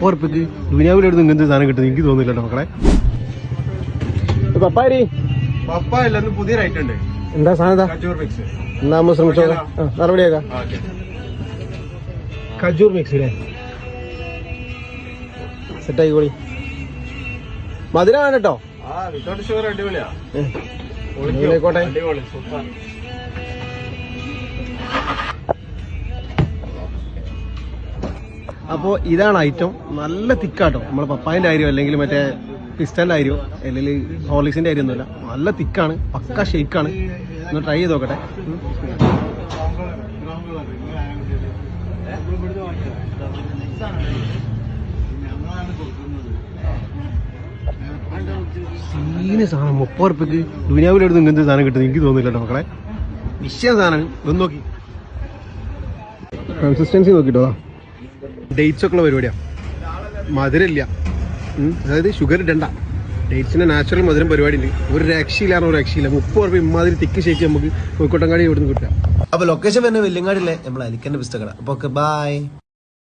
30 റുപ്യക്ക് ദുനിയാവിലെടുത്ത് ഇങ്ങനത്തെ സാധനം കിട്ടുന്നത് എനിക്ക് തോന്നുന്നില്ലല്ലോ മക്കളെ. പപ്പാരി പപ്പായല്ല, പുതിയൊരു ഐറ്റം ഉണ്ട്. എന്താ സാധനം? എന്നാ നമ്മൾ ശ്രമിച്ചോ, നടപടിയാക്കാം. ഖജൂർ മിക്സ് അല്ലേ, സെറ്റ് ആയിക്കോളി. മധുരം വേണം കേട്ടോ. ആയിക്കോട്ടെ. അപ്പോൾ ഇതാണ് ഐറ്റം. നല്ല തിക്കാട്ടോ. നമ്മളെ പപ്പായൻ്റെ കാര്യം അല്ലെങ്കിൽ മറ്റേ പിസ്തൻ്റെ കാര്യമോ അല്ലെങ്കിൽ ഹോർലിക്സിൻ്റെ കാര്യം ഒന്നുമില്ല. നല്ല തിക്കാണ്, പക്ക ഷെയ്ക്കാണ്. ഒന്ന് ട്രൈ ചെയ്ത് നോക്കട്ടെ. സീന സാധനം. 30 റുപ്യക്ക് ദുനിയാവിലെടുത്ത് ഇങ്ങനത്തെ സാധനം കിട്ടുന്നത് എനിക്ക് തോന്നുന്നില്ലല്ലോ മക്കളെ. വിഷയം സാധനം. ഒന്ന് നോക്കി കൺസിസ്റ്റൻസി നോക്കിട്ടോ. ഡേറ്റ്സ് ഒക്കെ ഉള്ള പരിപാടിയാണ്. മധുരമില്ല, അതായത് ഷുഗർ ഇടണ്ട. ഡേറ്റ്സിന്റെ നാച്ചുറൽ മധുരം പരിപാടി ഉണ്ട്. ഒരു രക്ഷയിലാണ്, ഒരു രക്ഷയില്ല. 30 റുപ്യ ഇമാതിരി തിക്ക് ഷേക്ക് നമുക്ക് കോഴിക്കോട്ടങ്ങാടി ഇവിടുന്ന് കിട്ടാം. അപ്പൊ ലൊക്കേഷൻ വരുന്നത് വെല്ലിങ്ങാടില്ലേ നമ്മളെ അലിക്കന്റെ പുസ്തകം. അപ്പൊ ഓക്കെ, ബൈ.